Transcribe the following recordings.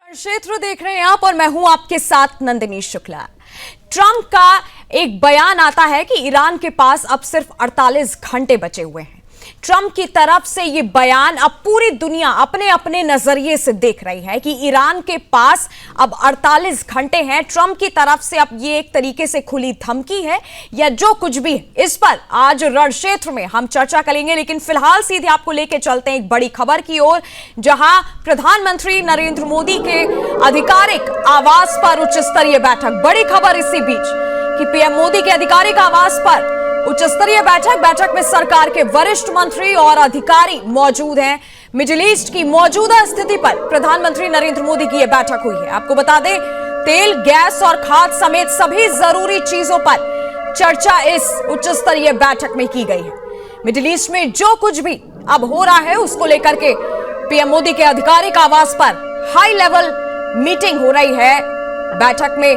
क्षेत्र देख रहे हैं आप और मैं हूं आपके साथ नंदिनी शुक्ला। ट्रंप का एक बयान आता है कि ईरान के पास अब सिर्फ 48 घंटे बचे हुए हैं। ट्रंप की तरफ से यह बयान अब पूरी दुनिया अपने अपने नजरिए से देख रही है कि ईरान के पास अब 48 घंटे हैं। ट्रंप की तरफ से अब यह एक तरीके से खुली धमकी है या जो कुछ भी है, इस पर आज रण क्षेत्र में हम चर्चा करेंगे। लेकिन फिलहाल सीधे आपको लेकर चलते हैं एक बड़ी खबर की ओर, जहां प्रधानमंत्री नरेंद्र मोदी के आधिकारिक आवास पर उच्च स्तरीय बैठक। बड़ी खबर इसी बीच कि पीएम मोदी के आधिकारिक आवास पर उच्च स्तरीय बैठक में सरकार के वरिष्ठ मंत्री और अधिकारी मौजूद हैं। मिडिल ईस्ट की मौजूदा स्थिति पर प्रधानमंत्री नरेंद्र मोदी की यह बैठक हुई है। आपको बता दें, तेल, गैस और खाद्य समेत सभी जरूरी चीजों पर चर्चा इस उच्च स्तरीय बैठक में की गई है। मिडिल ईस्ट में जो कुछ भी अब हो रहा है उसको लेकर के पीएम मोदी के आधिकारिक आवास पर हाई लेवल मीटिंग हो रही है। बैठक में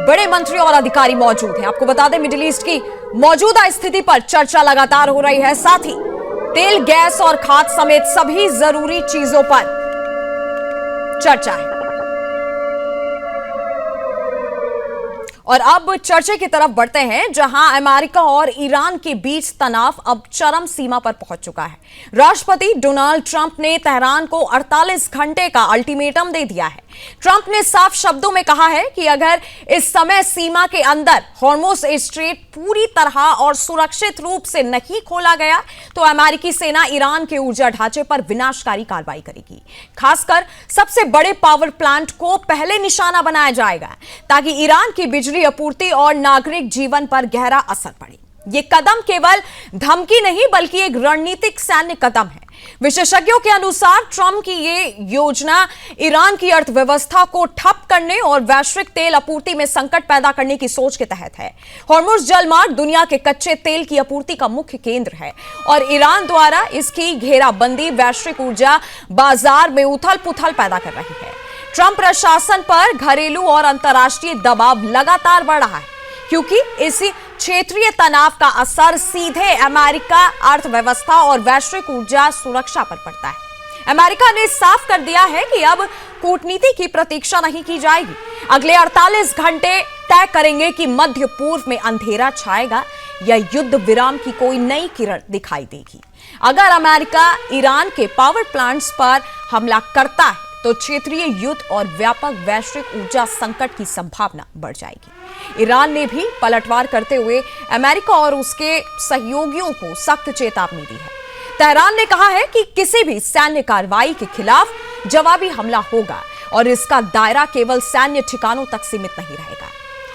बड़े मंत्री और अधिकारी मौजूद हैं। आपको बता दें, मिडिल ईस्ट की मौजूदा स्थिति पर चर्चा लगातार हो रही है। साथ ही तेल, गैस और खाद्य समेत सभी जरूरी चीजों पर चर्चा है। और अब चर्चा की तरफ बढ़ते हैं, जहां अमेरिका और ईरान के बीच तनाव अब चरम सीमा पर पहुंच चुका है। राष्ट्रपति डोनाल्ड ट्रंप ने तेहरान को 48 घंटे का अल्टीमेटम दे दिया है। ट्रंप ने साफ शब्दों में कहा है कि अगर इस समय सीमा के अंदर हॉर्मुज़ स्ट्रेट पूरी तरह और सुरक्षित रूप से नहीं खोला गया तो अमेरिकी सेना ईरान के ऊर्जा ढांचे पर विनाशकारी कार्रवाई करेगी। खासकर सबसे बड़े पावर प्लांट को पहले निशाना बनाया जाएगा ताकि ईरान की बिजली आपूर्ति और नागरिक जीवन पर गहरा असर पड़े। यह कदम केवल धमकी नहीं बल्कि एक रणनीतिक सैन्य कदम है। विशेषज्ञों के अनुसार ट्रंप की यह योजना ईरान की अर्थव्यवस्था को ठप करने और वैश्विक तेल आपूर्ति में संकट पैदा करने की सोच के तहत है। हॉर्मुज़ जलमार्ग दुनिया के कच्चे तेल की आपूर्ति का मुख्य केंद्र है और ईरान द्वारा इसकी घेराबंदी वैश्विक ऊर्जा बाजार में उथल पुथल पैदा कर रही है। ट्रंप प्रशासन पर घरेलू और अंतर्राष्ट्रीय दबाव लगातार बढ़ रहा है क्योंकि इसी क्षेत्रीय तनाव का असर सीधे अमेरिका अर्थव्यवस्था और वैश्विक ऊर्जा सुरक्षा पर पड़ता है। अमेरिका ने साफ कर दिया है कि अब कूटनीति की प्रतीक्षा नहीं की जाएगी। अगले 48 घंटे तय करेंगे कि मध्य पूर्व में अंधेरा छाएगा या युद्ध विराम की कोई नई किरण दिखाई देगी। अगर अमेरिका ईरान के पावर प्लांट्स पर हमला करता है तो क्षेत्रीय युद्ध और व्यापक वैश्विक ऊर्जा संकट की संभावना बढ़ जाएगी। ईरान ने भी पलटवार करते हुए अमेरिका और उसके सहयोगियों को सख्त चेतावनी दी है। तेहरान ने कहा है कि किसी भी सैन्य कार्रवाई के खिलाफ जवाबी हमला होगा और इसका दायरा केवल सैन्य ठिकानों तक सीमित नहीं रहेगा।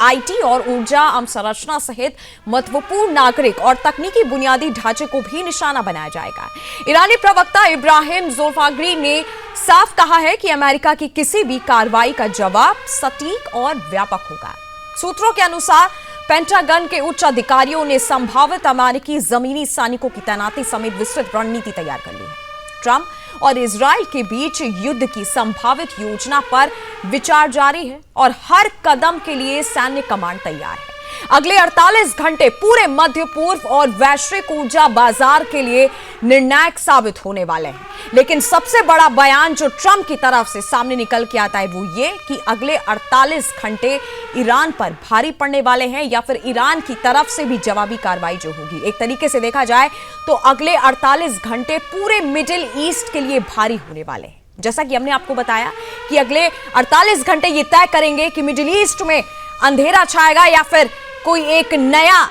आईटी और ऊर्जा अवसंरचना सहित महत्वपूर्ण नागरिक और तकनीकी बुनियादी ढांचे को भी निशाना बनाया जाएगा। ईरानी प्रवक्ता इब्राहिम ज़ोल्फागरी ने साफ कहा है कि अमेरिका की किसी भी कार्रवाई का जवाब सटीक और व्यापक होगा। सूत्रों के अनुसार पेंटागन के उच्च अधिकारियों ने संभावित अमेरिकी जमीनी सैनिकों की तैनाती समेत विस्तृत रणनीति तैयार कर ली है। ट्रंप और इजराइल के बीच युद्ध की संभावित योजना पर विचार जारी है और हर कदम के लिए सैन्य कमांड तैयार है। अगले 48 घंटे पूरे मध्य पूर्व और वैश्विक ऊर्जा बाजार के लिए निर्णायक साबित होने वाले हैं। लेकिन सबसे बड़ा बयान जो ट्रंप की तरफ से सामने निकल के आता है वो ये कि अगले 48 घंटे ईरान पर भारी पड़ने वाले हैं या फिर ईरान की तरफ से भी जवाबी कार्रवाई जो होगी। एक तरीके से देखा जाए तो अगले 48 घंटे पूरे मिडिल ईस्ट के लिए भारी होने वाले हैं। जैसा कि हमने आपको बताया कि अगले 48 घंटे ये तय करेंगे कि मिडिल ईस्ट में अंधेरा छाएगा या फिर कोई एक नया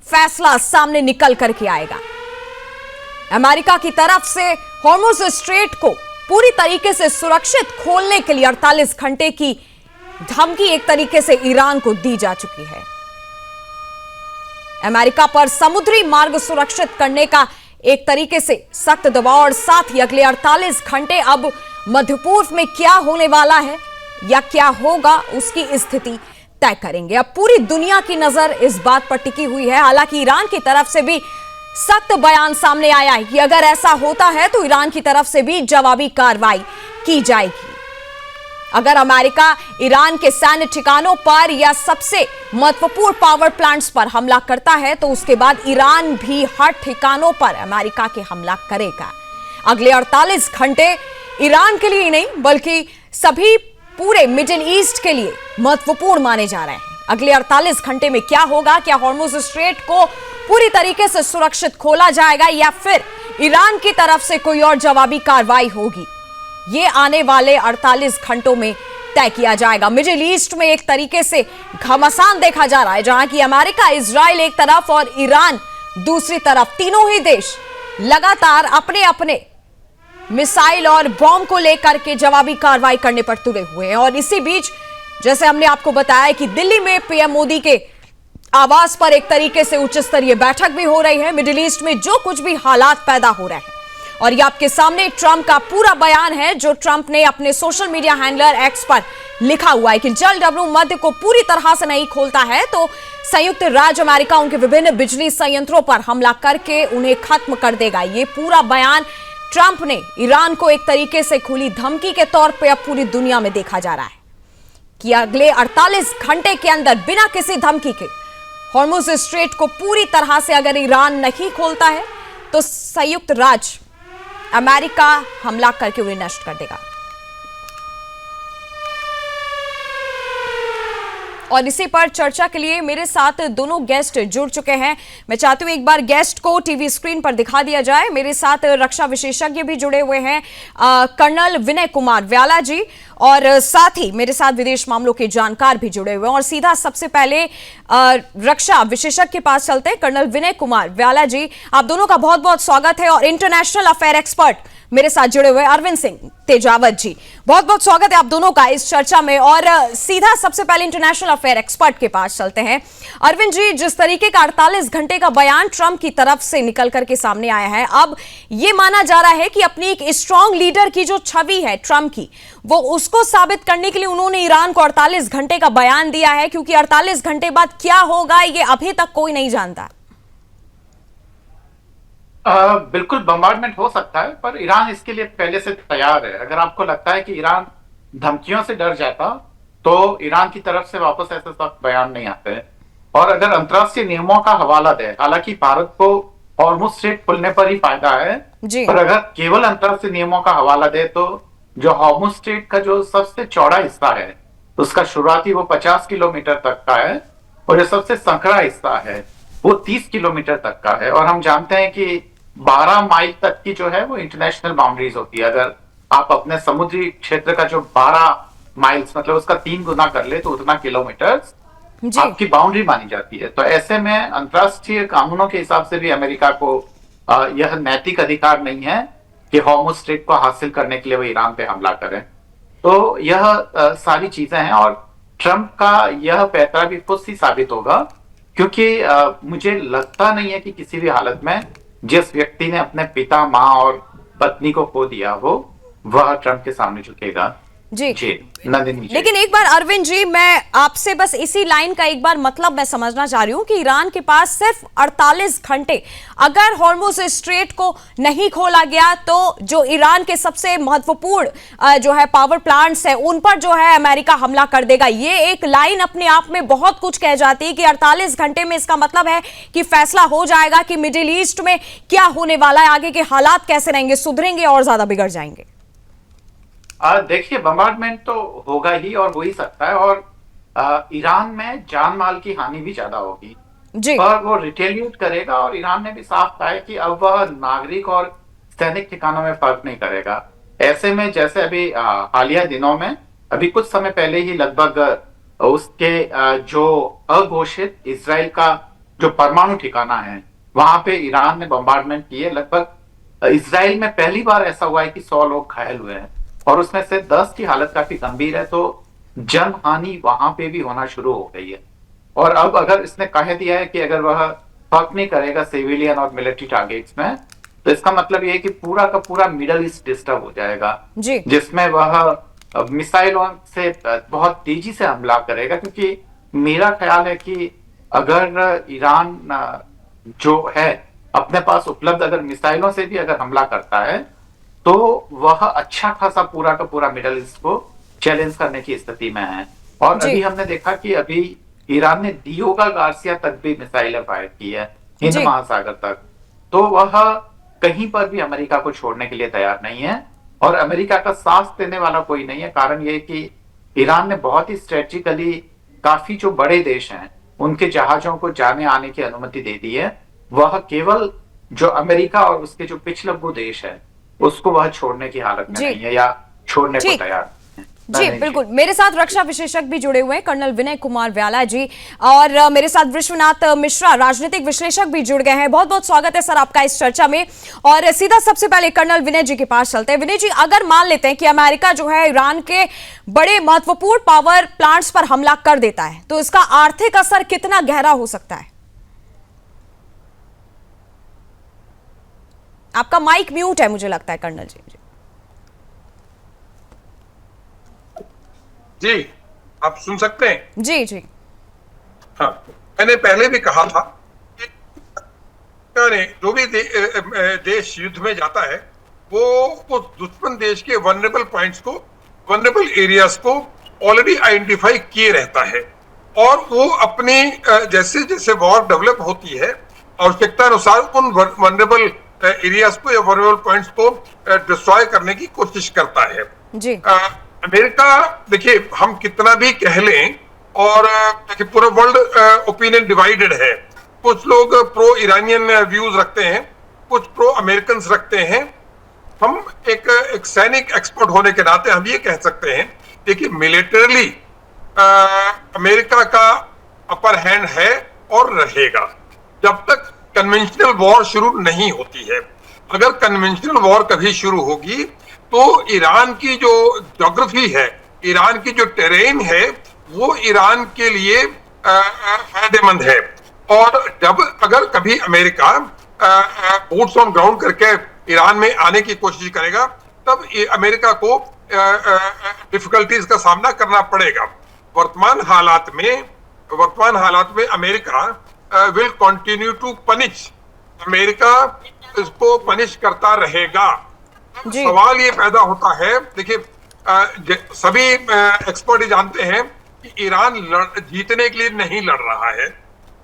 फैसला सामने निकल करके आएगा। अमेरिका की तरफ से हॉर्मुज़ स्ट्रेट को पूरी तरीके से सुरक्षित खोलने के लिए 48 घंटे की धमकी एक तरीके से ईरान को दी जा चुकी है। अमेरिका पर समुद्री मार्ग सुरक्षित करने का एक तरीके से सख्त दबाव और साथ ही अगले 48 घंटे अब मध्य पूर्व में क्या होने वाला है या क्या होगा उसकी स्थिति तय करेंगे। अब पूरी दुनिया की नजर इस बात पर टिकी हुई है। हालांकि ईरान की तरफ से भी सख्त बयान सामने आया है कि अगर ऐसा होता है तो ईरान की तरफ से भी जवाबी कार्रवाई की जाएगी। अगर अमेरिका ईरान के सैन्य ठिकानों पर या सबसे महत्वपूर्ण पावर प्लांट्स पर हमला करता है तो उसके बाद ईरान भी हर ठिकानों पर अमेरिका के हमला करेगा। अगले 48 घंटे ईरान के लिए ही नहीं बल्कि सभी पूरे मिडिल ईस्ट के लिए महत्वपूर्ण माने जा रहे हैं। अगले 48 घंटे में क्या होगा? क्या हॉर्मुज स्ट्रेट को पूरी तरीके से सुरक्षित खोला जाएगा या फिर ईरान की तरफ से कोई और जवाबी कार्रवाई होगी? ये आने वाले 48 घंटों में तय किया जाएगा। मिडिल ईस्ट में एक तरीके से घमासान देखा जा रहा है, जहां की अमेरिका, इजराइल एक तरफ और ईरान दूसरी तरफ। तीनों ही देश लगातार अपने अपने मिसाइल और बॉम्ब को लेकर के जवाबी कार्रवाई करने पर तुले हुए हैं। और इसी बीच जैसे हमने आपको बताया कि दिल्ली में पीएम मोदी के आवास पर एक तरीके से उच्च स्तरीय बैठक भी हो रही है। मिडिल ईस्ट में जो कुछ भी हालात पैदा हो रहे हैं, और ये आपके सामने ट्रंप का पूरा बयान है जो ट्रंप ने अपने सोशल मीडिया हैंडलर एक्स पर लिखा हुआ है कि जल डब्ल्यू मध्य को पूरी तरह से नहीं खोलता है तो संयुक्त राज्य अमेरिका उनके विभिन्न बिजली संयंत्रों पर हमला करके उन्हें खत्म कर देगा। ये पूरा बयान ट्रंप ने ईरान को एक तरीके से खुली धमकी के तौर पर अब पूरी दुनिया में देखा जा रहा है कि अगले 48 घंटे के अंदर बिना किसी धमकी के हॉर्मुज स्ट्रेट को पूरी तरह से अगर ईरान नहीं खोलता है तो संयुक्त राज्य अमेरिका हमला करके उन्हें नष्ट कर देगा। और इसी पर चर्चा के लिए मेरे साथ दोनों गेस्ट जुड़ चुके हैं। मैं चाहती हूं एक बार गेस्ट को टीवी स्क्रीन पर दिखा दिया जाए। मेरे साथ रक्षा विशेषज्ञ भी जुड़े हुए हैं, कर्नल विनय कुमार व्याला जी, और साथ ही मेरे साथ विदेश मामलों के जानकार भी जुड़े हुए हैं। और सीधा सबसे पहले रक्षा विशेषज्ञ के पास चलते हैं। कर्नल विनय कुमार व्याला जी, आप दोनों का बहुत बहुत स्वागत है। और इंटरनेशनल अफेयर एक्सपर्ट मेरे साथ जुड़े हुए अरविंद सिंह तेजावत जी, बहुत बहुत स्वागत है आप दोनों का इस चर्चा में। और सीधा सबसे पहले इंटरनेशनल अफेयर एक्सपर्ट के पास चलते हैं। अरविंद जी, जिस तरीके का 48 घंटे का बयान ट्रंप की तरफ से निकल करके सामने आया है, अब यह माना जा रहा है कि अपनी एक स्ट्रांग लीडर की जो छवि है ट्रंप की, वो उसको साबित करने के लिए उन्होंने ईरान को 48 घंटे का बयान दिया है, क्योंकि 48 घंटे बाद क्या होगा ये अभी तक कोई नहीं जानता। बिल्कुल बम्बार्डमेंट हो सकता है, पर ईरान इसके लिए पहले से तैयार है। अगर आपको लगता है कि ईरान धमकियों से डर जाता तो ईरान की तरफ से वापस ऐसे सख्त बयान नहीं आते। और अगर अंतर्राष्ट्रीय नियमों का हवाला दे, हालांकि भारत को हॉर्मुज स्ट्रेट खुलने पर ही फायदा है, पर अगर केवल अंतर्राष्ट्रीय नियमों का हवाला दे तो जो हॉर्मुज स्ट्रेट का जो सबसे चौड़ा हिस्सा है उसका शुरुआती वो 50 किलोमीटर तक का है, और जो सबसे संकरा हिस्सा है वो 30 किलोमीटर तक का है। और हम जानते हैं कि 12 माइल तक की जो है वो इंटरनेशनल बाउंड्रीज होती है। अगर आप अपने समुद्री क्षेत्र का जो 12 माइल्स मतलब उसका 3 गुना कर ले तो उतना किलोमीटर आपकी बाउंड्री मानी जाती है। तो ऐसे में अंतर्राष्ट्रीय कानूनों के हिसाब से भी अमेरिका को यह नैतिक अधिकार नहीं है कि हॉर्मुज स्ट्रेट को हासिल करने के लिए वो ईरान पे हमला करें। तो यह सारी चीजें हैं, और ट्रंप का यह पैतरा भी खुद ही साबित होगा, क्योंकि मुझे लगता नहीं है कि किसी भी हालत में जिस व्यक्ति ने अपने पिता, माँ और पत्नी को खो दिया हो वह ट्रंप के सामने झुकेगा। जी नंदिनी जी। लेकिन एक बार अरविंद जी, मैं आपसे बस इसी लाइन का एक बार मतलब मैं समझना चाह रही हूं कि ईरान के पास सिर्फ 48 घंटे, अगर हॉर्मुज स्ट्रेट को नहीं खोला गया तो जो ईरान के सबसे महत्वपूर्ण जो है पावर प्लांट्स है उन पर जो है अमेरिका हमला कर देगा। ये एक लाइन अपने आप में बहुत कुछ कह जाती है कि 48 घंटे में इसका मतलब है कि फैसला हो जाएगा कि मिडिल ईस्ट में क्या होने वाला है, आगे के हालात कैसे रहेंगे, सुधरेंगे और ज्यादा बिगड़ जाएंगे। देखिए, बम्बार्डमेंट तो होगा ही और हो ही सकता है, और ईरान में जान माल की हानि भी ज्यादा होगी जी। पर वो रिटेलिएट करेगा, और ईरान ने भी साफ कहा है कि अब वह नागरिक और सैनिक ठिकानों में फर्क नहीं करेगा। ऐसे में जैसे अभी हालिया दिनों में, अभी कुछ समय पहले ही लगभग उसके जो अघोषित इजराइल का जो परमाणु ठिकाना है वहां पे ईरान ने बम्बार्डमेंट की है। लगभग इजराइल में पहली बार ऐसा हुआ है कि 100 लोग घायल हुए हैं, और उसमें से 10 की हालत काफी गंभीर है। तो जन हानि वहां पे भी होना शुरू हो गई है। और अब अगर इसने कह दिया है कि अगर वह फर्क नहीं करेगा सिविलियन और मिलिट्री टारगेट्स में, तो इसका मतलब यह है कि पूरा का पूरा मिडल ईस्ट डिस्टर्ब हो जाएगा, जिसमें वह मिसाइलों से बहुत तेजी से हमला करेगा। क्योंकि मेरा ख्याल है कि अगर ईरान जो है अपने पास उपलब्ध अगर मिसाइलों से भी अगर हमला करता है तो वह अच्छा खासा पूरा का पूरा मिडल ईस्ट को चैलेंज करने की स्थिति में है। और अभी हमने देखा कि अभी ईरान ने डियोगा गार्सिया तक भी मिसाइलें फायर की है, हिंद महासागर तक। तो वह कहीं पर भी अमेरिका को छोड़ने के लिए तैयार नहीं है, और अमेरिका का साथ देने वाला कोई नहीं है। कारण यह कि ईरान ने बहुत ही स्ट्रेटेजिकली काफी जो बड़े देश हैं उनके जहाजों को जाने आने की अनुमति दे दी है। वह केवल जो अमेरिका और उसके जो पिछलग्गू देश है उसको वह छोड़ने की हालत में नहीं है या छोड़ने को तैयार। जी बिल्कुल, मेरे साथ रक्षा विशेषज्ञ भी जुड़े हुए हैं, कर्नल विनय कुमार व्याला जी, और मेरे साथ विश्वनाथ मिश्रा, राजनीतिक विश्लेषक भी जुड़ गए हैं। बहुत बहुत स्वागत है सर आपका इस चर्चा में। और सीधा सबसे पहले कर्नल विनय जी के पास चलते हैं। विनय जी, अगर मान लेते हैं कि अमेरिका जो है ईरान के बड़े महत्वपूर्ण पावर प्लांट्स पर हमला कर देता है, तो इसका आर्थिक असर कितना गहरा हो सकता है? आपका माइक म्यूट है मुझे लगता है कर्नल जी। जी, आप सुन सकते हैं? जी जी। हाँ, मैंने पहले भी कहा था कि जो भी देश युद्ध में जाता है वो उस दुश्मन देश के वनरेबल पॉइंट्स को, वनरेबल एरियाज को ऑलरेडी आइडेंटिफाई किए रहता है, और वो अपनी जैसे जैसे वॉर डेवलप होती है आवश्यकता अनुसार उन वनरेबल एरियाज को या वनरेबल पॉइंट्स को डिस्ट्रॉय करने की कोशिश करता है। जी। अमेरिका, देखिए, हम कितना भी कह लें, और देखिए पूरा वर्ल्ड ओपिनियन डिवाइडेड है। कुछ लोग प्रो ईरानियन व्यूज रखते हैं, कुछ प्रो अमेरिकन रखते हैं। हम एक सैनिक एक्सपर्ट होने के नाते हम ये कह सकते हैं, देखिए, मिलिटरली अमेरिका का अपर हैंड है और रहेगा जब तक कन्वेंशनल वॉर शुरू नहीं होती है। अगर कन्वेंशनल वॉर कभी शुरू होगी तो ईरान की जो ज्योग्राफी है, ईरान की जो टेरेन है, वो ईरान के लिए फायदेमंद है। और जब अगर कभी अमेरिका बूट्स ऑन ग्राउंड करके ईरान में आने की कोशिश करेगा, तब अमेरिका को डिफिकल्टीज का सामना करना पड़ेगा। वर्तमान हालात में America will continue to punish, America इसको पनिश करता रहेगा। सवाल ये पैदा होता है, देखिए, सभी एक्सपर्ट ही जानते हैं कि ईरान जीतने के लिए नहीं लड़ रहा है।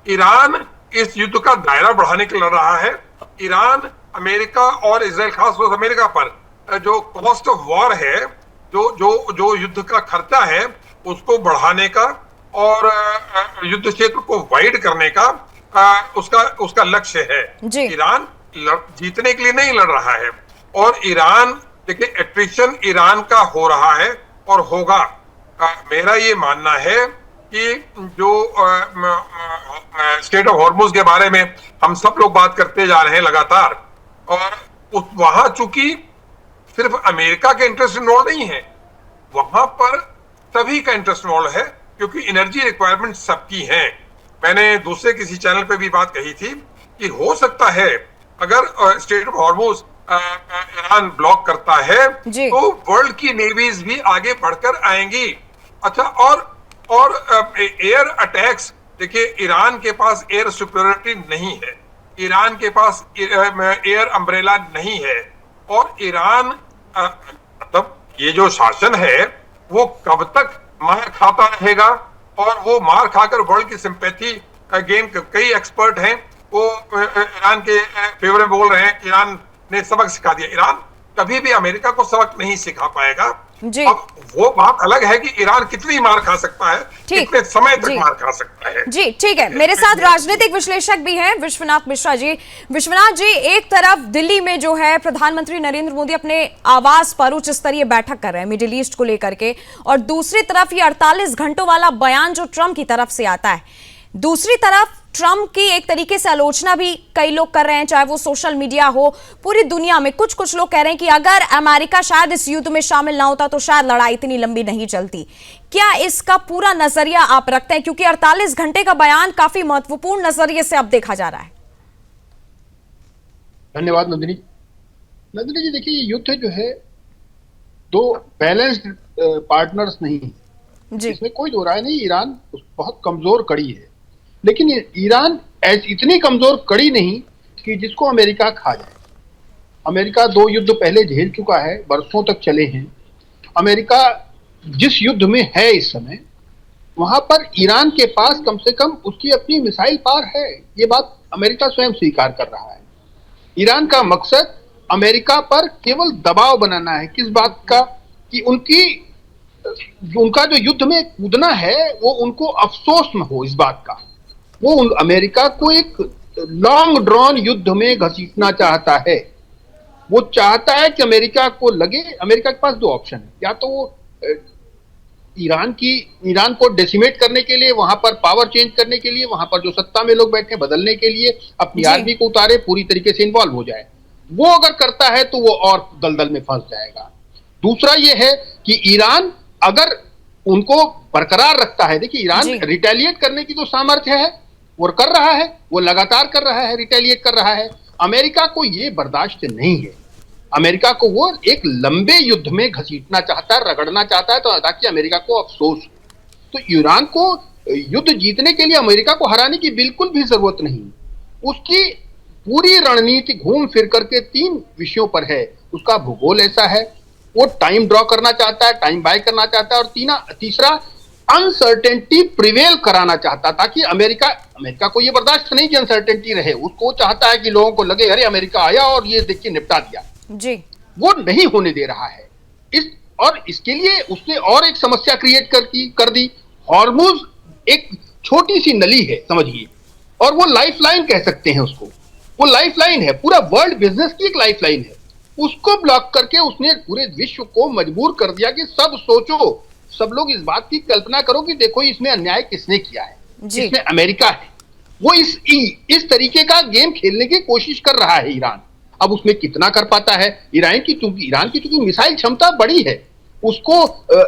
ईरान इस युद्ध का दायरा बढ़ाने के लिए लड़ रहा है। ईरान अमेरिका और इजराइल, खासतौर से अमेरिका पर जो कॉस्ट ऑफ वॉर है, जो युद्ध का खर्चा है, उसको बढ़ाने का और युद्ध क्षेत्र को वाइड करने का उसका लक्ष्य है। ईरान जीतने के लिए नहीं लड़ रहा है। और ईरान, देखिए, एट्रिशन ईरान का हो रहा है और होगा। मेरा ये मानना है कि जो स्टेट ऑफ हॉर्मुज के बारे में हम सब लोग बात करते जा रहे हैं लगातार, और वहां चूंकि सिर्फ अमेरिका के इंटरेस्ट इन्वॉल्व नहीं है, वहां पर सभी का इंटरेस्ट इन्वॉल्व है, क्योंकि एनर्जी रिक्वायरमेंट सबकी है। मैंने दूसरे किसी चैनल पे भी बात कही थी कि हो सकता है अगर state of Hormuz Iran block करता है तो वर्ल्ड की नेवीज भी आगे बढ़कर आएंगी। अच्छा, और एयर अटैक्स, देखिए, ईरान के पास एयर सुपीरियरिटी नहीं है, ईरान के पास एयर अम्ब्रेला नहीं है, और ईरान मतलब ये जो शासन है वो कब तक मार खाता रहेगा, और वो मार खाकर वर्ल्ड की सिंपैथी गेन, कई एक्सपर्ट हैं वो ईरान के फेवर में बोल रहे हैं। ईरान ने सबक सिखा दिया। ईरान कभी भी अमेरिका को सबक नहीं सिखा पाएगा। अब वो बात अलग है कि ईरान कितनी मार खा सकता है, कितने समय तक मार खा सकता है। जी ठीक है, मेरे साथ राजनीतिक विश्लेषक भी हैं विश्वनाथ मिश्रा जी। विश्वनाथ जी, एक तरफ दिल्ली में जो है प्रधानमंत्री नरेंद्र मोदी अपने आवास पर उच्च स्तरीय बैठक कर रहे हैं मिडिल ईस्ट को लेकर के, और दूसरी तरफ ये 48 घंटों वाला बयान जो ट्रंप की तरफ से आता है। दूसरी तरफ ट्रंप की एक तरीके से आलोचना भी कई लोग कर रहे हैं, चाहे वो सोशल मीडिया हो, पूरी दुनिया में कुछ लोग कह रहे हैं कि अगर अमेरिका शायद इस युद्ध में शामिल ना होता तो शायद लड़ाई इतनी लंबी नहीं चलती। क्या इसका पूरा नजरिया आप रखते हैं, क्योंकि 48 घंटे का बयान काफी महत्वपूर्ण नजरिए से अब देखा जा रहा है? धन्यवाद नंदिनी जी। देखिए, ये युद्ध जो है दो बैलेंस्ड पार्टनर्स नहीं है, इसमें कोई दो राय नहीं। ईरान बहुत कमजोर कड़ी है, लेकिन ईरान इतनी कमजोर कड़ी नहीं कि जिसको अमेरिका खा जाए। अमेरिका 2 युद्ध पहले झेल चुका है, बरसों तक चले हैं। अमेरिका जिस युद्ध में है इस समय, वहां पर ईरान के पास कम से कम उसकी अपनी मिसाइल पावर है। ये बात अमेरिका स्वयं स्वीकार कर रहा है। ईरान का मकसद अमेरिका पर केवल दबाव बनाना है। किस बात का? कि उनकी उनका जो युद्ध में कूदना है वो उनको अफसोस न हो इस बात का। वो अमेरिका को एक लॉन्ग ड्रॉन युद्ध में घसीटना चाहता है। वो चाहता है कि अमेरिका को लगे, अमेरिका के पास दो ऑप्शन है, या तो वो ईरान को डेसिमेट करने के लिए, वहां पर पावर चेंज करने के लिए, वहां पर जो सत्ता में लोग बैठे बदलने के लिए अपनी आर्मी को उतारे, पूरी तरीके से इन्वॉल्व हो जाए। वो अगर करता है तो वो और दलदल में फंस जाएगा। दूसरा ये है कि ईरान अगर उनको बरकरार रखता है, देखिए ईरान रिटेलिएट करने की तो सामर्थ्य है, वो कर रहा है, वो लगातार कर रहा है, रिटेलिएट कर रहा है। अमेरिका को ये बर्दाश्त नहीं है। अमेरिका को वो एक लंबे युद्ध में घसीटना चाहता है, रगड़ना चाहता है, तो ताकि अमेरिका को अफसोस हो। तो ईरान को युद्ध जीतने के लिए अमेरिका को हराने की बिल्कुल भी जरूरत नहीं। उसकी पूरी रणनीति घूम फिर करके तीन विषयों पर है। उसका भूगोल ऐसा है, वो टाइम ड्रॉ करना चाहता है, टाइम बाय करना चाहता है, और तीसरा अनसर्टेनिटी प्रिवेल कराना चाहता, ताकि अमेरिका को ये बर्दाश्त नहीं कि अनसर्टेनिटी रहे। उसको चाहता है कि लोगों को लगे अरे अमेरिका आया और ये देखिए निपटा दिया जी। वो नहीं होने दे रहा है। इसके लिए उसने और एक समस्या क्रिएट कर दी। हॉर्मुज एक छोटी सी नली है समझिए, और वो लाइफलाइन कह सकते हैं उसको। वो लाइफलाइन है, पूरा वर्ल्ड बिजनेस की एक लाइफलाइन है। उसको ब्लॉक करके उसने पूरे विश्व को मजबूर कर दिया कि सब सोचो, सब लोग इस बात की कल्पना करो कि देखो इसमें अन्याय किसने किया है, इसमें अमेरिका है। वो इस तरीके का गेम खेलने की कोशिश कर रहा है ईरान। अब उसमें कितना कर पाता है, ईरान की चूंकि मिसाइल क्षमता बड़ी है, उसको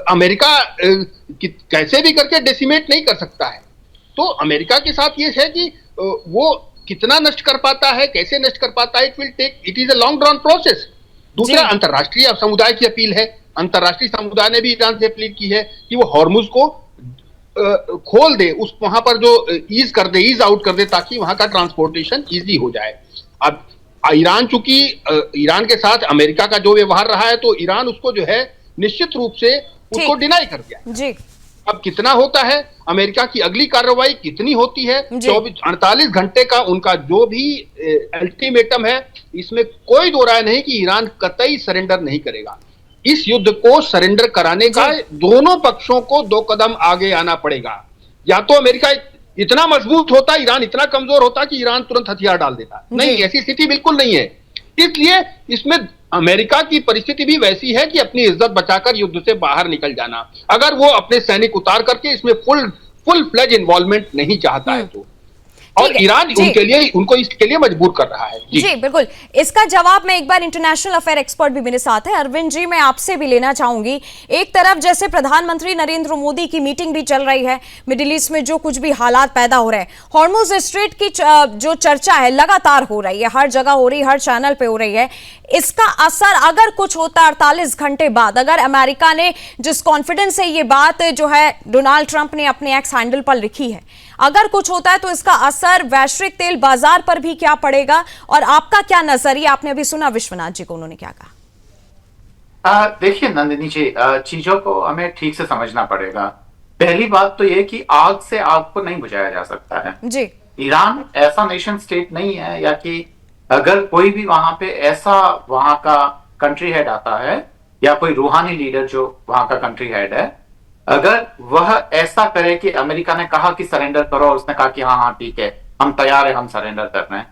अमेरिका कैसे भी करके डेसिमेट नहीं कर सकता है। तो अमेरिका के साथ ये है कि वो कितना नष्ट कर पाता है, कैसे नष्ट कर पाता है, it is a long drawn process. दूसरा अंतरराष्ट्रीय समुदाय की अपील है। अंतरराष्ट्रीय समुदाय ने भी ईरान से अपील की है कि वो हॉर्मुज को खोल दे, उस वहां पर जो ईज आउट कर दे, ताकि वहां का ट्रांसपोर्टेशन इजी हो जाए। अब ईरान चूंकि ईरान के साथ अमेरिका का जो व्यवहार रहा है, तो ईरान उसको जो है निश्चित रूप से उसको डिनाई कर दिया जी। अब कितना होता है, अमेरिका की अगली कार्रवाई कितनी होती है, 48 घंटे का उनका जो भी अल्टीमेटम है, इसमें कोई दो राय नहीं कि ईरान कतई सरेंडर नहीं करेगा। इस युद्ध को सरेंडर कराने का दोनों पक्षों को 2 कदम आगे आना पड़ेगा। या तो अमेरिका इतना मजबूत होता, ईरान इतना कमजोर होता कि ईरान तुरंत हथियार डाल देता। नहीं, ऐसी स्थिति बिल्कुल नहीं है। इसलिए इसमें अमेरिका की परिस्थिति भी वैसी है कि अपनी इज्जत बचाकर युद्ध से बाहर निकल जाना, अगर वो अपने सैनिक उतार करके इसमें फुल फ्लेज इन्वॉल्वमेंट नहीं चाहता है तो। और ईरान उनको इसके लिए मजबूर कर रहा है जी बिल्कुल। इसका जवाब मैं एक बार इंटरनेशनल अफेयर एक्सपर्ट भी मेरे साथ है, अरविंद जी, मैं आपसे भी लेना चाहूंगी। एक तरफ जैसे प्रधानमंत्री नरेंद्र मोदी की मीटिंग भी चल रही है, मिडिल ईस्ट में जो कुछ भी हालात पैदा हो रहे हैं, हॉर्मुज स्ट्रेट की जो चर्चा है लगातार हो रही है, हर जगह हो रही है, हर चैनल पे हो रही है। इसका असर अगर कुछ होता है 48 घंटे बाद, अगर अमेरिका ने जिस कॉन्फिडेंस से ये बात जो है डोनाल्ड ट्रंप ने अपने एक्स हैंडल पर लिखी है, अगर कुछ होता है तो इसका असर वैश्विक तेल बाजार पर भी क्या पड़ेगा, और आपका क्या नजरिया? आपने अभी सुना विश्वनाथ जी को, उन्होंने क्या कहा। देखिए नंदिनी जी, चीजों को हमें ठीक से समझना पड़ेगा। पहली बात तो यह कि आग से आग को नहीं बुझाया जा सकता है जी। ईरान ऐसा नेशन स्टेट नहीं है, या कि अगर कोई भी वहां पे ऐसा वहां का कंट्री हेड आता है, या कोई रूहानी लीडर जो वहां का कंट्री हेड है, अगर वह ऐसा करे कि अमेरिका ने कहा कि सरेंडर करो, और उसने कहा कि हाँ हाँ ठीक है हम तैयार है, हम सरेंडर कर रहे हैं,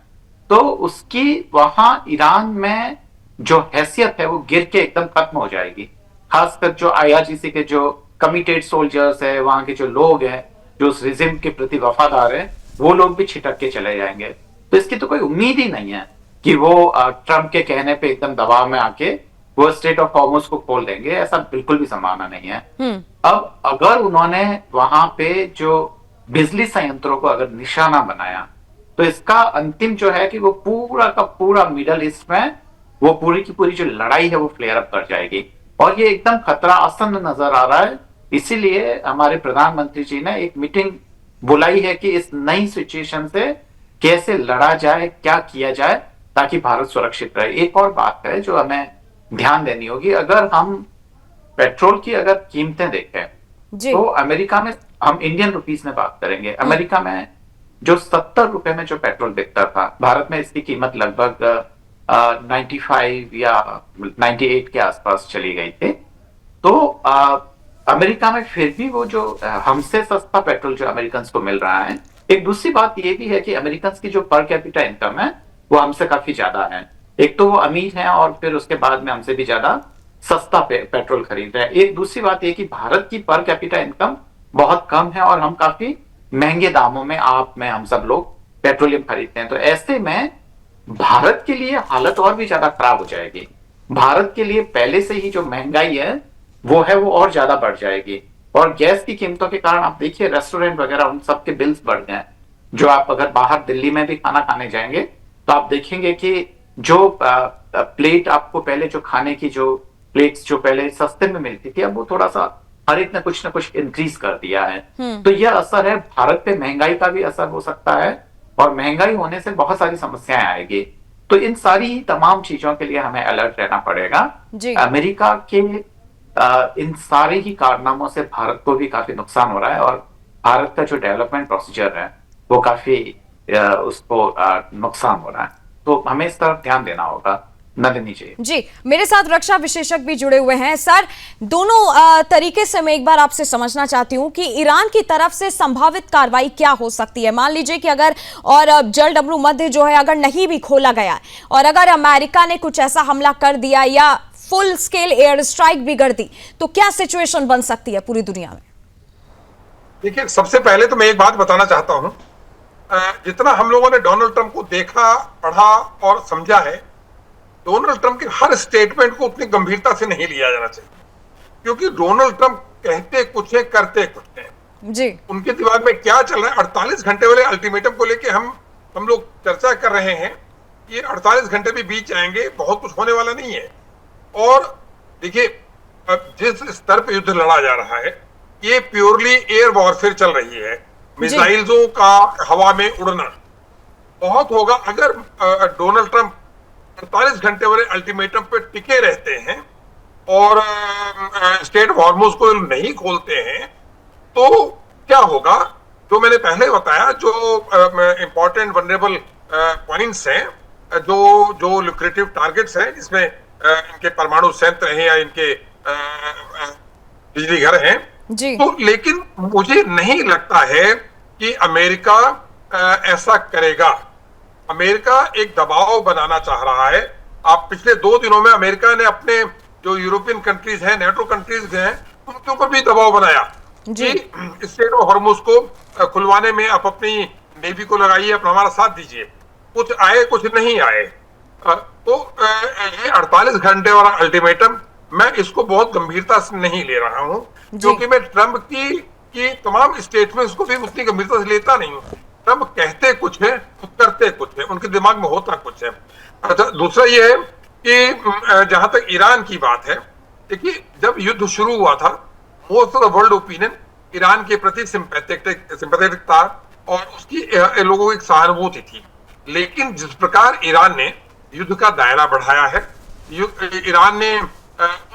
तो उसकी वहां ईरान में जो हैसियत है वो गिर के एकदम खत्म हो जाएगी। खासकर जो IRGC के जो कमिटेड सोल्जर्स है, वहां के जो लोग हैं जो उस रिजिम के प्रति वफादार है, वो लोग भी छिटक के चले जाएंगे। तो इसकी तो कोई उम्मीद ही नहीं है कि वो ट्रंप के कहने पे एकदम दबाव में आके वो स्ट्रेट ऑफ हॉर्मुज को खोल देंगे, ऐसा बिल्कुल भी संभावना नहीं है। अब अगर उन्होंने वहां पे जो बिजली संयंत्रों को अगर निशाना बनाया, तो इसका अंतिम जो है कि वो पूरा का पूरा मिडल ईस्ट में वो पूरी की पूरी जो लड़ाई है वो फ्लेयर अप कर जाएगी, और ये एकदम खतरा आसन्न नजर आ रहा है। इसीलिए हमारे प्रधानमंत्री जी ने एक मीटिंग बुलाई है कि इस नई सिचुएशन से कैसे लड़ा जाए, क्या किया जाए ताकि भारत सुरक्षित रहे। एक और बात है जो हमें ध्यान देनी होगी, अगर हम पेट्रोल की अगर कीमतें देखें तो अमेरिका में, हम इंडियन रुपीस में बात करेंगे, अमेरिका में जो 70 रुपए में जो पेट्रोल बिकता था, भारत में इसकी कीमत लगभग 95 या 98 के आसपास चली गई थी। तो अमेरिका में फिर भी वो जो हमसे सस्ता पेट्रोल जो अमेरिकन को मिल रहा है। एक दूसरी बात ये भी है कि अमेरिकन की जो पर कैपिटा इनकम है वो हमसे काफी ज्यादा है। एक तो वो अमीर हैं और फिर उसके बाद में हमसे भी ज्यादा सस्ता पेट्रोल खरीद रहे हैं। एक दूसरी बात ये कि भारत की पर कैपिटा इनकम बहुत कम है और हम काफी महंगे दामों में हम सब लोग पेट्रोलियम खरीदते हैं। तो ऐसे में भारत के लिए हालत और भी ज्यादा खराब हो जाएगी। भारत के लिए पहले से ही जो महंगाई है वो और ज्यादा बढ़ जाएगी। और गैस की कीमतों के कारण आप देखिए रेस्टोरेंट वगैरह उन सबके बिल्स बढ़ गए। जो आप अगर बाहर दिल्ली में भी खाना खाने जाएंगे तो आप देखेंगे कि जो प्लेट आपको पहले जो खाने की जो प्लेट्स जो पहले सस्ते में मिलती थी अब वो थोड़ा सा हर एक ने कुछ ना कुछ इंक्रीज कर दिया है। तो यह असर है भारत पे, महंगाई का भी असर हो सकता है और महंगाई होने से बहुत सारी समस्याएं आएगी। तो इन सारी तमाम चीजों के लिए हमें अलर्ट रहना पड़ेगा। अमेरिका के इन सारे ही कारनामों से भारत को भी काफी नुकसान हो रहा है और भारत का जो डेवलपमेंट प्रोसीजर है वो काफी उसको नुकसान हो रहा है। तो हमें इस तरफ ध्यान देना होगा। नलिनी जी, मेरे साथ रक्षा विशेषज्ञ भी जुड़े हुए हैं। सर, दोनों तरीके से मैं एक बार आपसे समझना चाहती हूं कि ईरान की तरफ से संभावित कार्रवाई क्या हो सकती है। मान लीजिए कि अगर और जल डब्लू मध्य जो है अगर नहीं भी खोला गया और अगर अमेरिका ने कुछ ऐसा हमला कर दिया या फुल स्केल एयर स्ट्राइक भी कर दी तो क्या सिचुएशन बन सकती है पूरी दुनिया में? देखिए, सबसे पहले तो मैं एक बात बताना चाहता हूं, जितना हम लोगों ने डोनाल्ड ट्रंप को देखा, पढ़ा और समझा है, डोनाल्ड ट्रंप के हर स्टेटमेंट को उतनी गंभीरता से नहीं लिया जाना चाहिए, क्योंकि डोनाल्ड ट्रंप कहते कुछ है करते कुछ है जी। उनके दिमाग में क्या चल रहा है? 48 घंटे वाले अल्टीमेटम को लेके हम लोग चर्चा कर रहे हैं। ये 48 घंटे भी बीत जाएंगे, बहुत कुछ होने वाला नहीं है। और देखिए, जिस स्तर पे युद्ध लड़ा जा रहा है ये प्योरली एयर वॉरफेयर चल रही है। मिसाइल्सों का हवा में उड़ना बहुत होगा अगर डोनाल्ड ट्रंप 48 घंटे वाले अल्टीमेटम पे टिके रहते हैं और स्टेट हॉर्मुज को नहीं खोलते हैं तो क्या होगा। जो मैंने पहले बताया, जो इंपॉर्टेंट वनरेबल पॉइंट्स हैं, जो लुक्रेटिव टारगेट्स हैं, जिसमें इनके परमाणु संयंत्र हैं या इनके बिजली घर हैं जी। तो लेकिन मुझे नहीं लगता है कि अमेरिका ऐसा करेगा। अमेरिका एक दबाव बनाना चाह रहा है। आप पिछले 2 दिनों में अमेरिका ने अपने जो यूरोपियन कंट्रीज हैं, नेटो कंट्रीज हैं, उनके ऊपर भी दबाव बनाया कि स्ट्रेट ऑफ हॉर्मुज को खुलवाने में आप अपनी नेवी को लगाइए, अपना हमारा साथ दीजिए। कुछ आए कुछ नहीं आए। तो ये 48 घंटे वाला अल्टीमेटम मैं इसको बहुत गंभीरता से नहीं ले रहा हूं, क्योंकि मैं ट्रंप की तमाम स्टेटमेंट्स को भी उतनी गंभीरता से लेता नहीं हूं। ट्रंप कहते कुछ है, करते कुछ है, उनके दिमाग में होता कुछ है। अच्छा, दूसरा ये है कि जहां तक ईरान की बात है, देखिए, जब युद्ध शुरू हुआ था most of the world opinion Iran के प्रति सिंपैथेटिक था और उसकी लोगों की एक सहानुभूति थी। लेकिन जिस प्रकार ईरान ने युद्ध का दायरा बढ़ाया है, ईरान ने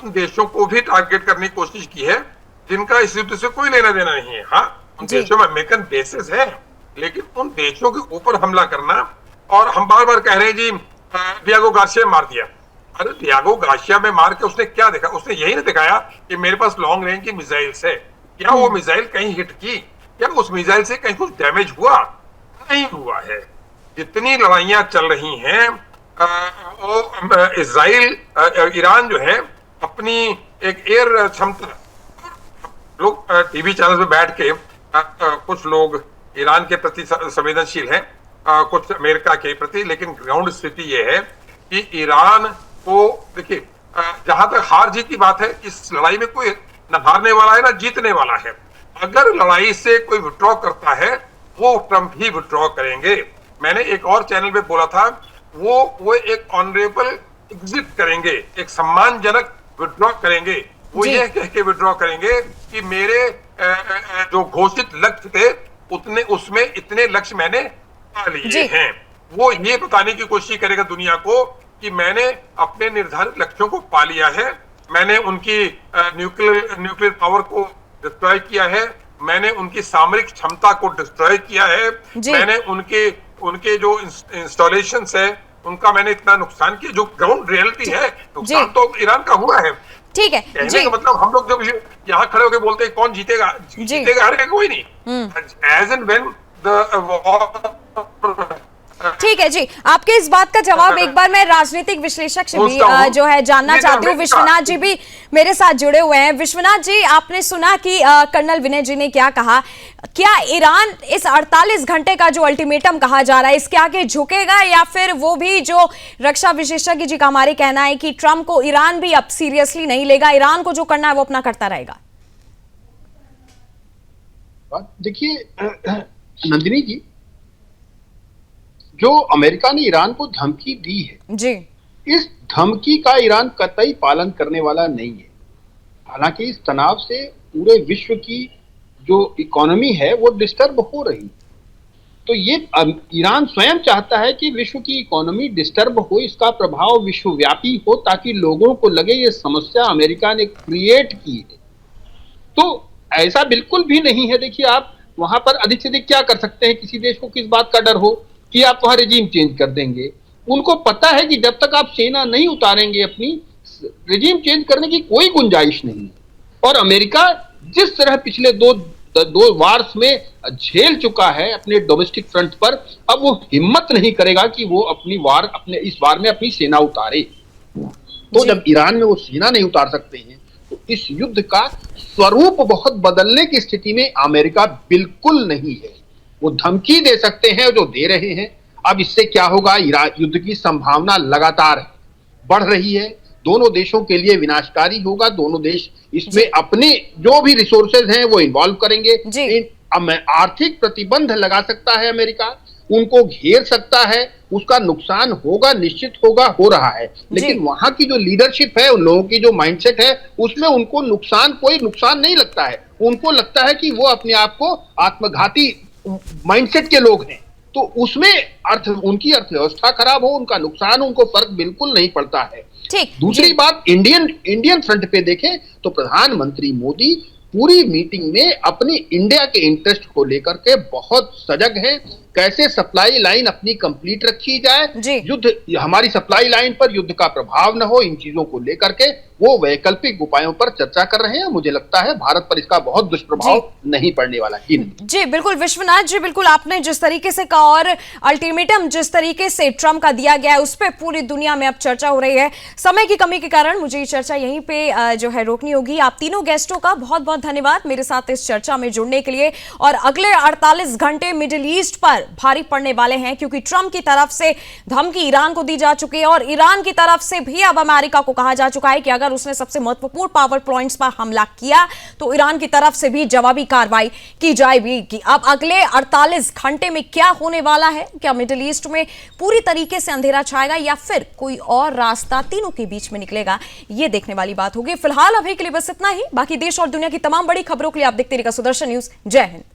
उन देशों को भी टारगेट करने की कोशिश की है जिनका इस युद्ध से कोई लेना देना नहीं है। हाँ, उन देशों में अमेरिकन बेसेस है, लेकिन उन देशों के ऊपर हमला करना, और हम बार बार कह रहे हैं जी डियागो गार्सिया मार दिया। अरे डियागो गार्सिया में मार के उसने क्या देखा? उसने यही नहीं दिखाया कि मेरे पास लॉन्ग रेंज की मिसाइल्स है। क्या वो मिसाइल कहीं हिट की? क्या उस मिसाइल से कहीं कुछ डैमेज हुआ? नहीं हुआ है। जितनी लड़ाइयां चल रही हैं, इजराइल ईरान जो है अपनी एक एयर क्षमता, लोग टीवी चैनल पे बैठ के कुछ लोग ईरान के प्रति संवेदनशील हैं, कुछ अमेरिका के प्रति, लेकिन ग्राउंड स्थिति ये है कि ईरान को, देखिए, जहां तक हार जीत की बात है, इस लड़ाई में कोई न हारने वाला है ना जीतने वाला है। अगर लड़ाई से कोई विड्रॉ करता है वो ट्रंप ही विड्रॉ करेंगे। मैंने एक और चैनल पे बोला था वो एक ऑनरेबल एग्जिट करेंगे, एक सम्मानजनक विड्रॉ करेंगे। वो ये कह के विड्रॉ करेंगे कि मेरे जो घोषित लक्ष्य थे उतने, उसमें इतने लक्ष्य मैंने पा लिए हैं। वो ये बताने की कोशिश करेगा दुनिया को कि मैंने अपने निर्धारित लक्ष्यों को पा लिया है, मैंने उनकी न्यूक्लियर पावर को डिस्ट्रॉय किया है, मैंने उनकी सामरिक क्षमता को डिस्ट्रॉय किया है, मैंने उनके जो इंस्टॉलेशंस है उनका मैंने इतना नुकसान किया। जो ग्राउंड रियलिटी है, नुकसान तो ईरान का हुआ है। ठीक है कहने का मतलब हम लोग जब यहाँ खड़े होकर बोलते हैं कौन जीतेगा, जीतेगा हारेगा कोई नहीं, एज एंड व्हेन द ठीक है जी, आपके इस बात का जवाब एक बार मैं राजनीतिक विश्लेषक से भी जो है जानना चाहती हूँ। विश्वनाथ जी भी मेरे साथ जुड़े हुए हैं। विश्वनाथ जी, आपने सुना कि कर्नल विनय जी ने क्या कहा। क्या ईरान इस 48 घंटे का जो अल्टीमेटम कहा जा रहा है इसके आगे झुकेगा, या फिर वो भी जो रक्षा विशेषज्ञ जी का हमारे कहना है कि ट्रंप को ईरान भी अब सीरियसली नहीं लेगा, ईरान को जो करना है वो अपना करता रहेगा? देखिए नंदिनी जी, जो अमेरिका ने ईरान को धमकी दी है जी, इस धमकी का ईरान कतई पालन करने वाला नहीं है। हालांकि इस तनाव से पूरे विश्व की जो इकोनॉमी है वो डिस्टर्ब हो रही, तो ये ईरान स्वयं चाहता है कि विश्व की इकोनॉमी डिस्टर्ब हो, इसका प्रभाव विश्वव्यापी हो, ताकि लोगों को लगे ये समस्या अमेरिका ने क्रिएट की है। तो ऐसा बिल्कुल भी नहीं है। देखिए, आप वहां पर अधिक से अधिक क्या कर सकते हैं? किसी देश को किस बात का डर हो कि आप वहां रेजिम चेंज कर देंगे? उनको पता है कि जब तक आप सेना नहीं उतारेंगे अपनी, रेजिम चेंज करने की कोई गुंजाइश नहीं है। और अमेरिका जिस तरह पिछले दो वार्स में झेल चुका है अपने डोमेस्टिक फ्रंट पर, अब वो हिम्मत नहीं करेगा कि वो अपने इस वार में अपनी सेना उतारे। तो जब ईरान में वो सेना नहीं उतार सकते हैं, तो इस युद्ध का स्वरूप बहुत बदलने की स्थिति में अमेरिका बिल्कुल नहीं है। वो धमकी दे सकते हैं, जो दे रहे हैं। अब इससे क्या होगा? युद्ध की संभावना लगातार बढ़ रही है, दोनों देशों के लिए विनाशकारी होगा। दोनों देश इसमें अपने जो भी रिसोर्सेज हैं वो इन्वॉल्व करेंगे। आर्थिक प्रतिबंध लगा सकता है अमेरिका, उनको घेर सकता है, उसका नुकसान होगा, निश्चित होगा, हो रहा है। लेकिन वहां की जो लीडरशिप है, उन लोगों की जो माइंडसेट है, उसमें उनको कोई नुकसान नहीं लगता है। उनको लगता है कि वो अपने आप को आत्मघाती माइंडसेट के लोग हैं, तो उसमें उनकी अर्थव्यवस्था खराब हो, उनका नुकसान, उनको फर्क बिल्कुल नहीं पड़ता है। दूसरी बात, इंडियन फ्रंट पे देखें तो प्रधानमंत्री मोदी पूरी मीटिंग में अपनी इंडिया के इंटरेस्ट को लेकर के बहुत सजग हैं। कैसे सप्लाई लाइन अपनी कंप्लीट रखी जाए, हमारी सप्लाई लाइन पर युद्ध का प्रभाव न हो, इन चीजों को लेकर के वो वैकल्पिक उपायों पर चर्चा कर रहे हैं। मुझे लगता है भारत पर इसका बहुत दुष्प्रभाव नहीं पड़ने वाला। जी बिल्कुल विश्वनाथ जी, बिल्कुल आपने जिस तरीके से कहा और अल्टीमेटम जिस तरीके से ट्रंप का दिया गया है उस पर पूरी दुनिया में अब चर्चा हो रही है। समय की कमी के कारण मुझे ये चर्चा यहीं पे जो है रोकनी होगी। आप तीनों गेस्टों का बहुत बहुत धन्यवाद मेरे साथ इस चर्चा में जुड़ने के लिए। और अगले 48 घंटे मिडिल ईस्ट पर भारी पड़ने वाले हैं, क्योंकि ट्रंप की तरफ से धमकी ईरान को दी जा चुकी है और ईरान की तरफ से भी अब अमेरिका को कहा जा चुका है कि अगर उसने सबसे महत्वपूर्ण पावर पॉइंट्स पर हमला किया तो ईरान की तरफ से भी जवाबी कार्रवाई की जाएगी। कि अब अगले 48 घंटे में क्या होने वाला है, क्या मिडिल ईस्ट में पूरी तरीके से अंधेरा छाएगा या फिर कोई और रास्ता तीनों के बीच में निकलेगा, ये देखने वाली बात होगी। फिलहाल अभी के लिए बस इतना ही। बाकी देश और दुनिया की तमाम बड़ी खबरों के लिए आप देखते रहिएगा सुदर्शन न्यूज। जय हिंद।